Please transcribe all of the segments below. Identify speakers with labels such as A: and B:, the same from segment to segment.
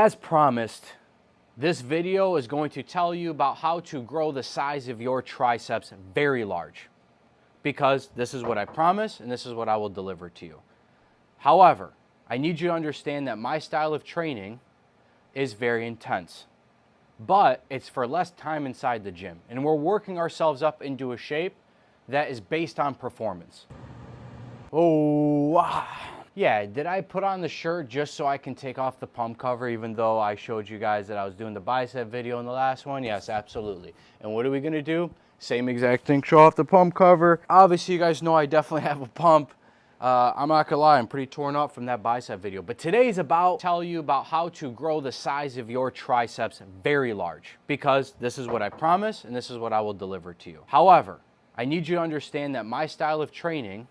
A: As promised, this video is going to tell you about how to grow the size of your triceps very large, because this is what I promise and this is what I will deliver to you. However, I need you to understand that my style of training is very intense, but it's for less time inside the gym, and we're working ourselves up into a shape that is based on performance. Yeah, did I put on the shirt just so I can take off the pump cover, even though I showed you guys that I was doing the bicep video in the last one? Yes, absolutely. And what are we gonna do? Same exact thing, show off the pump cover. Obviously, you guys know I definitely have a pump. I'm not gonna lie, I'm pretty torn up from that bicep video. But today's about tell you about how to grow the size of your triceps very large, because this is what I promise and this is what I will deliver to you. However, I need you to understand that my style of training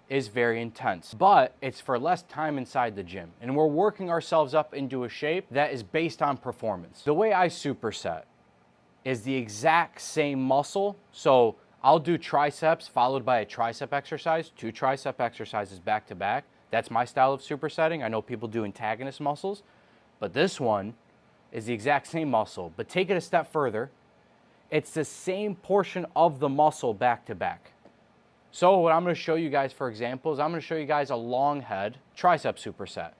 A: is very intense, but it's for less time inside the gym, and we're working ourselves up into a shape that is based on performance. The way I superset is the exact same muscle, so I'll do triceps followed by a tricep exercise, 2 tricep exercises back to back. That's my style of supersetting. I know people do antagonist muscles, but this one is the exact same muscle, but take it a step further. It's the same portion of the muscle back to back. So what I'm going to show you guys, for example, is I'm going to show you guys a long head tricep superset.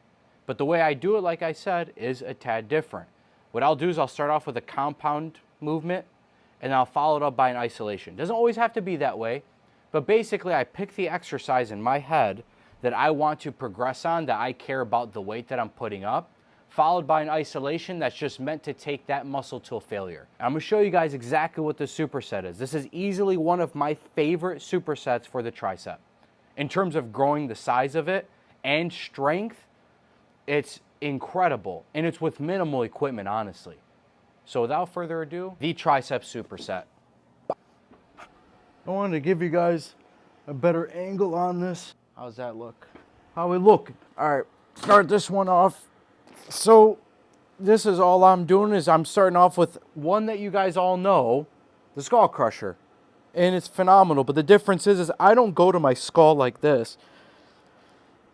A: But the way I do it, like I said, is a tad different. What I'll do is I'll start off with a compound movement, and I'll follow it up by an isolation. Doesn't always have to be that way, but basically I pick the exercise in my head that I want to progress on, that I care about the weight that I'm putting up, followed by an isolation that's just meant to take that muscle to a failure. And I'm gonna show you guys exactly what the superset is. This is easily one of my favorite supersets for the tricep. In terms of growing the size of it and strength, it's incredible. And it's with minimal equipment, honestly. So without further ado, the tricep superset. I wanted to give you guys a better angle on this. How's that look? How we look? All right, start this one off. So this is all I'm doing is I'm starting off with one that you guys all know, the skull crusher. And it's phenomenal, but the difference is I don't go to my skull like this.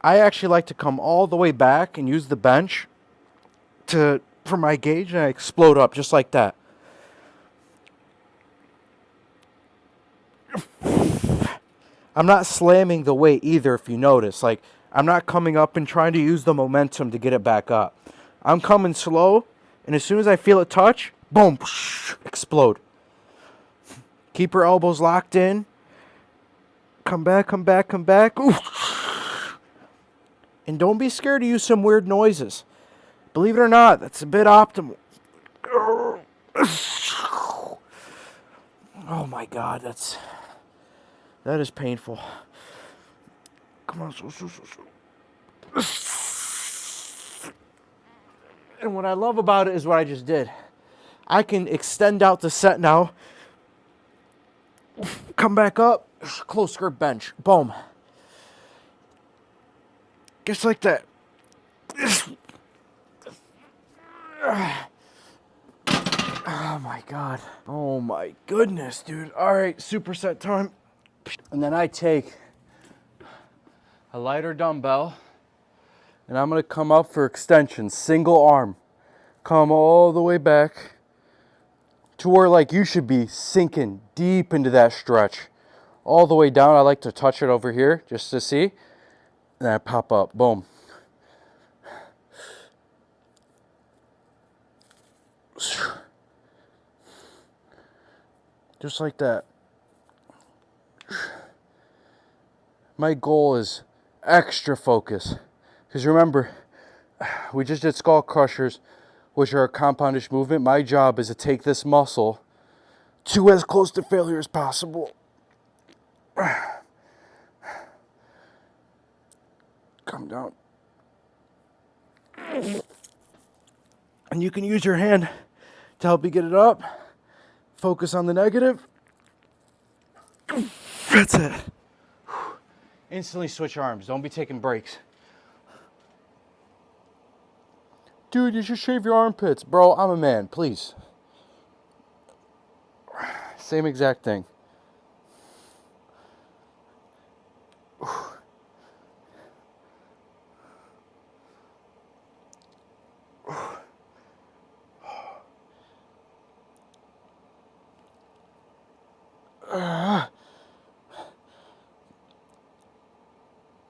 A: I actually like to come all the way back and use the bench for my gauge, and I explode up just like that. I'm not slamming the weight either, if you notice. Like, I'm not coming up and trying to use the momentum to get it back up. I'm coming slow, and as soon as I feel it touch, boom, explode. Keep your elbows locked in. Come back, come back, come back. Ooh. And don't be scared to use some weird noises. Believe it or not, that's a bit optimal. Oh my God, that is painful. Come on, And what I love about it is what I just did. I can extend out the set now. Come back up. Close grip bench. Boom. Just like that. Oh my God. Oh my goodness, dude. All right, superset time. And then I take a lighter dumbbell, and I'm gonna come up for extension, single arm. Come all the way back to where like you should be sinking deep into that stretch. All the way down, I like to touch it over here just to see. And then I pop up, boom. Just like that. My goal is extra focus. Because remember, we just did skull crushers, which are a compoundish movement. My job is to take this muscle to as close to failure as possible. Come down. And you can use your hand to help you get it up. Focus on the negative. That's it. Instantly switch arms. Don't be taking breaks. Dude, you should shave your armpits. Bro, I'm a man. Please. Same exact thing.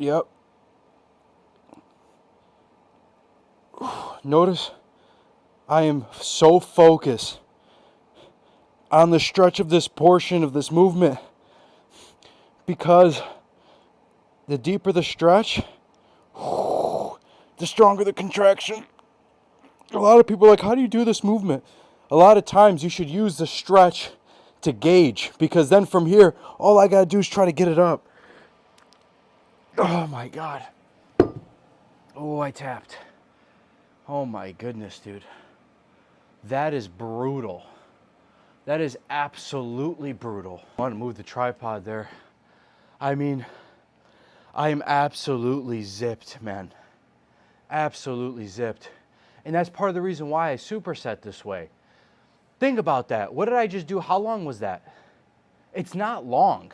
A: Yep. Notice I am so focused on the stretch of this portion of this movement, because the deeper the stretch, the stronger the contraction. A lot of people are like, how do you do this movement? A lot of times you should use the stretch to gauge, because then from here, all I gotta do is try to get it up. Oh my God. Oh, I tapped. Oh my goodness, dude. That is brutal. That is absolutely brutal. I want to move the tripod there. I mean, I am absolutely zipped, man. Absolutely zipped. And that's part of the reason why I superset this way. Think about that. What did I just do? How long was that? It's not long,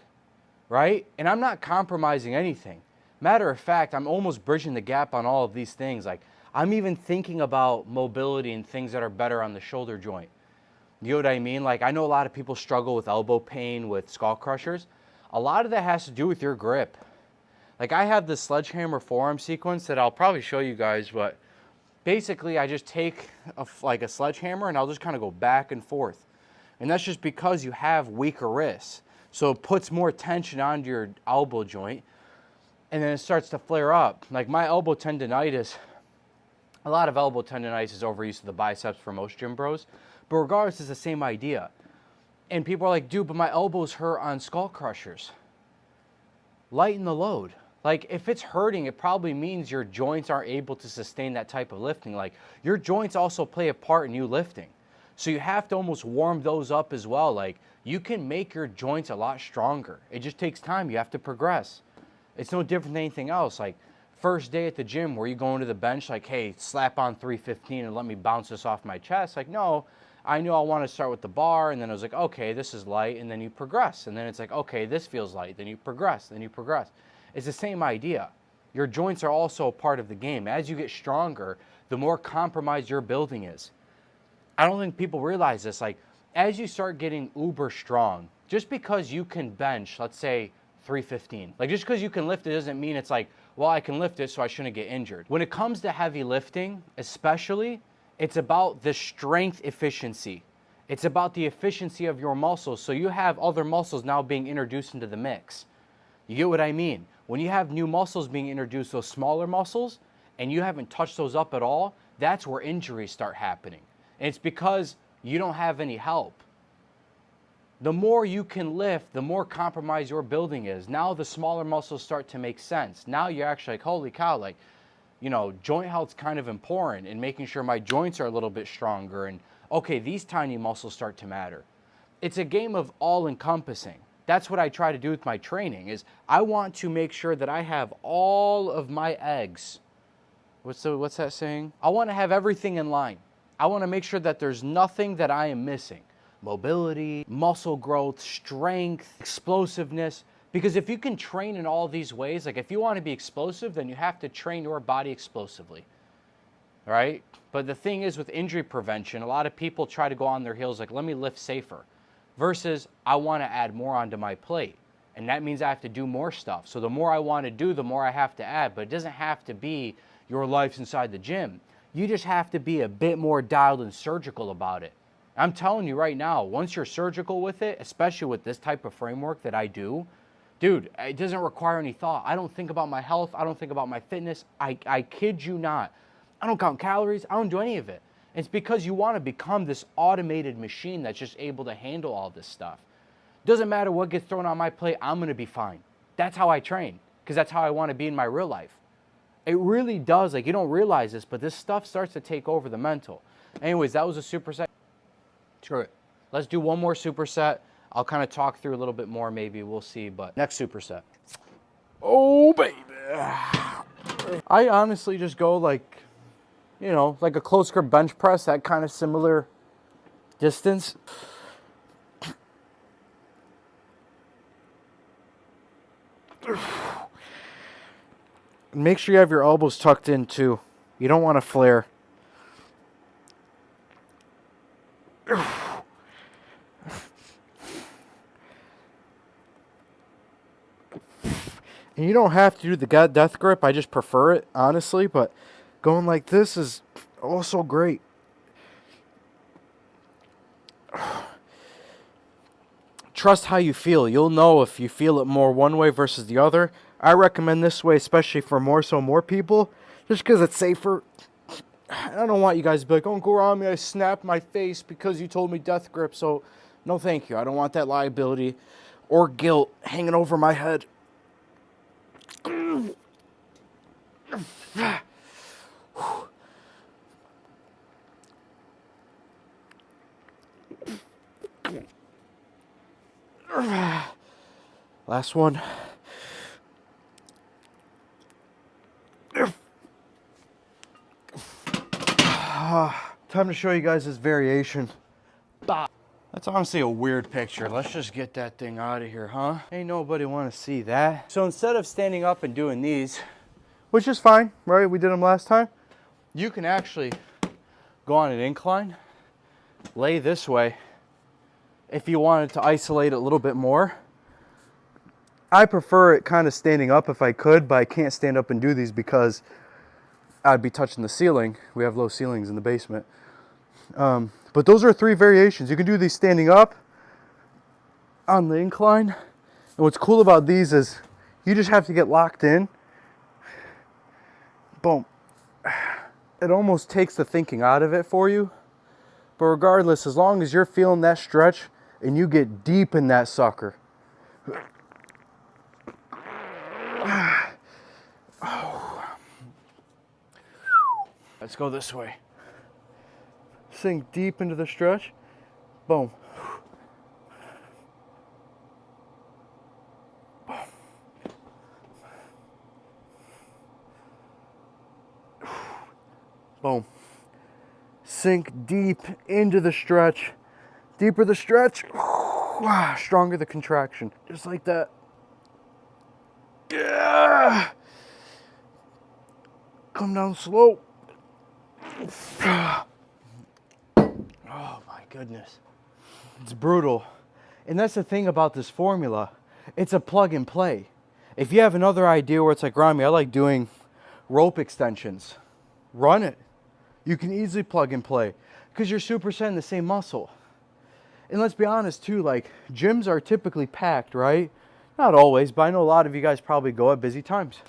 A: right? And I'm not compromising anything. Matter of fact, I'm almost bridging the gap on all of these things. Like, I'm even thinking about mobility and things that are better on the shoulder joint. You know what I mean? Like, I know a lot of people struggle with elbow pain with skull crushers. A lot of that has to do with your grip. Like, I have this sledgehammer forearm sequence that I'll probably show you guys, but basically I just take a sledgehammer and I'll just kind of go back and forth. And that's just because you have weaker wrists. So it puts more tension onto your elbow joint, and then it starts to flare up. Like, my elbow tendonitis, a lot of elbow tendonitis is overuse of the biceps for most gym bros. But regardless, it's the same idea. And people are like, dude, but my elbows hurt on skull crushers. Lighten the load. Like, if it's hurting, it probably means your joints aren't able to sustain that type of lifting. Like, your joints also play a part in you lifting. So you have to almost warm those up as well. Like, you can make your joints a lot stronger. It just takes time. You have to progress. It's no different than anything else. Like, first day at the gym, where you going to the bench like, hey, slap on 315 and let me bounce this off my chest. Like, no, I knew I want to start with the bar, and then I was like, okay, this is light, and then you progress. And then it's like, okay, this feels light. Then you progress, then you progress. It's the same idea. Your joints are also a part of the game. As you get stronger, the more compromised your building is. I don't think people realize this. Like, as you start getting uber strong, just because you can bench, let's say 315, like, just because you can lift it doesn't mean it's like, well, I can lift it, so I shouldn't get injured. When it comes to heavy lifting, especially, it's about the strength efficiency. It's about the efficiency of your muscles. So you have other muscles now being introduced into the mix. You get what I mean? When you have new muscles being introduced, those smaller muscles, and you haven't touched those up at all, that's where injuries start happening. And it's because you don't have any help. The more you can lift, the more compromised your building is. Now the smaller muscles start to make sense. Now you're actually like, holy cow, like, you know, joint health's kind of important, and making sure my joints are a little bit stronger, and okay, these tiny muscles start to matter. It's a game of all-encompassing. That's what I try to do with my training, is I want to make sure that I have all of my eggs. What's that saying? I want to have everything in line. I want to make sure that there's nothing that I am missing. Mobility, muscle growth, strength, explosiveness. Because if you can train in all these ways, like, if you want to be explosive, then you have to train your body explosively, right? But the thing is, with injury prevention, a lot of people try to go on their heels like, let me lift safer, versus I want to add more onto my plate. And that means I have to do more stuff. So the more I want to do, the more I have to add. But it doesn't have to be your life's inside the gym. You just have to be a bit more dialed and surgical about it. I'm telling you right now, once you're surgical with it, especially with this type of framework that I do, dude, it doesn't require any thought. I don't think about my health. I don't think about my fitness. I kid you not. I don't count calories. I don't do any of it. It's because you want to become this automated machine that's just able to handle all this stuff. Doesn't matter what gets thrown on my plate, I'm going to be fine. That's how I train, because that's how I want to be in my real life. It really does. Like, you don't realize this, but this stuff starts to take over the mental. Anyways, that was a superset. Screw it. Let's do one more superset. I'll kind of talk through a little bit more, maybe. We'll see, but next superset. Oh, baby. I honestly just go like, you know, like a close grip bench press, that kind of similar distance. Make sure you have your elbows tucked in too. You don't want to flare. And you don't have to do the death grip. I just prefer it, honestly. But going like this is also great. Trust how you feel. You'll know if you feel it more one way versus the other. I recommend this way, especially for more people, just because it's safer. I don't want you guys to be like, "Oh, go around me, I snapped my face because you told me death grip." So, no thank you. I don't want that liability or guilt hanging over my head. Last one. Time to show you guys this variation. That's honestly a weird picture. Let's just get that thing out of here, huh? Ain't nobody want to see that. So instead of standing up and doing these, which is fine, right? We did them last time. You can actually go on an incline, lay this way. If you wanted to isolate it a little bit more, I prefer it kind of standing up if I could, but I can't stand up and do these because I'd be touching the ceiling. We have low ceilings in the basement. But those are 3 variations. You can do these standing up on the incline. And what's cool about these is you just have to get locked in. Boom. It almost takes the thinking out of it for you. But regardless, as long as you're feeling that stretch and you get deep in that sucker. Let's go this way. Sink deep into the stretch. Boom. Boom. Sink deep into the stretch. Deeper the stretch, stronger the contraction. Just like that. Yeah. Come down slow. Oh my goodness. It's brutal. And that's the thing about this formula. It's a plug and play. If you have another idea where it's like, Rami, I like doing rope extensions, run it. You can easily plug and play because you're supersetting the same muscle. And let's be honest too, like gyms are typically packed, right? Not always, but I know a lot of you guys probably go at busy times.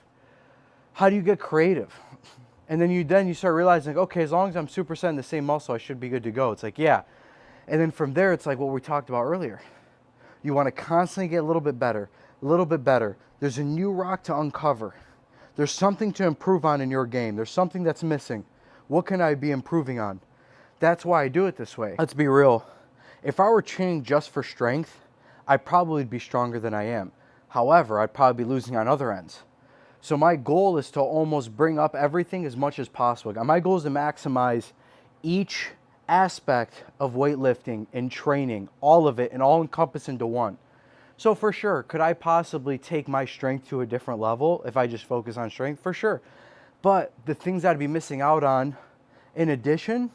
A: How do you get creative? And then you start realizing, like, okay, as long as I'm supersetting the same muscle, I should be good to go. It's like, yeah. And then from there, it's like what we talked about earlier. You want to constantly get a little bit better, a little bit better. There's a new rock to uncover. There's something to improve on in your game. There's something that's missing. What can I be improving on? That's why I do it this way. Let's be real. If I were training just for strength, I'd probably be stronger than I am. However, I'd probably be losing on other ends. So my goal is to almost bring up everything as much as possible. My goal is to maximize each aspect of weightlifting and training, all of it, and all encompass into one. So for sure, could I possibly take my strength to a different level if I just focus on strength? For sure. But the things I'd be missing out on, in addition,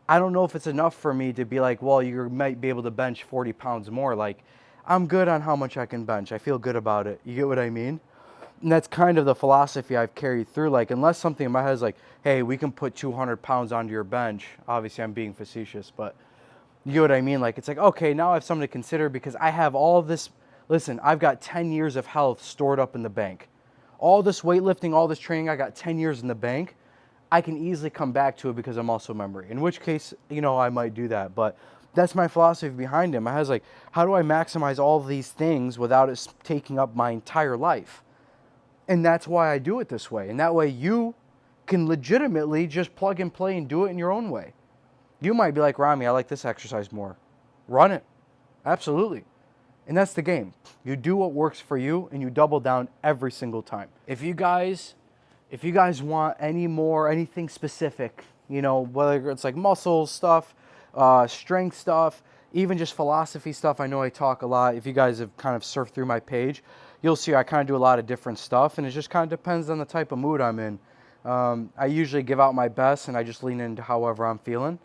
A: I don't know if it's enough for me to be like, well, you might be able to bench 40 pounds more. Like, I'm good on how much I can bench. I feel good about it. You get what I mean? And that's kind of the philosophy I've carried through. Like, unless something in my head is like, hey, we can put 200 pounds onto your bench. Obviously, I'm being facetious, but you get what I mean? Like, it's like, okay, now I have something to consider because I have all this. Listen, I've got 10 years of health stored up in the bank. All this weightlifting, all this training, I got 10 years in the bank. I can easily come back to it because I'm also memory. In which case, you know, I might do that. But that's my philosophy behind him. I was like, how do I maximize all these things without it taking up my entire life? And that's why I do it this way. And that way you can legitimately just plug and play and do it in your own way. You might be like, Rami, I like this exercise more. Run it. Absolutely. And that's the game. You do what works for you and you double down every single time. If you guys want anything specific, you know, whether it's like muscle stuff, strength stuff, even just philosophy stuff, I know I talk a lot. If you guys have kind of surfed through my page, you'll see I kind of do a lot of different stuff, and it just kind of depends on the type of mood I'm in. I usually give out my best, and I just lean into however I'm feeling.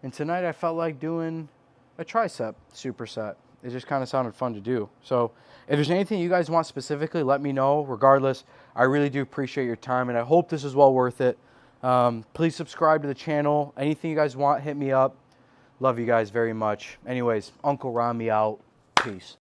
A: And tonight I felt like doing a tricep superset. it just kind of sounded fun to do. So if there's anything you guys want specifically, let me know. Regardless, I really do appreciate your time, and I hope this is well worth it. Please subscribe to the channel. Anything you guys want, hit me up. Love you guys very much. Anyways, Uncle Rami out. Peace.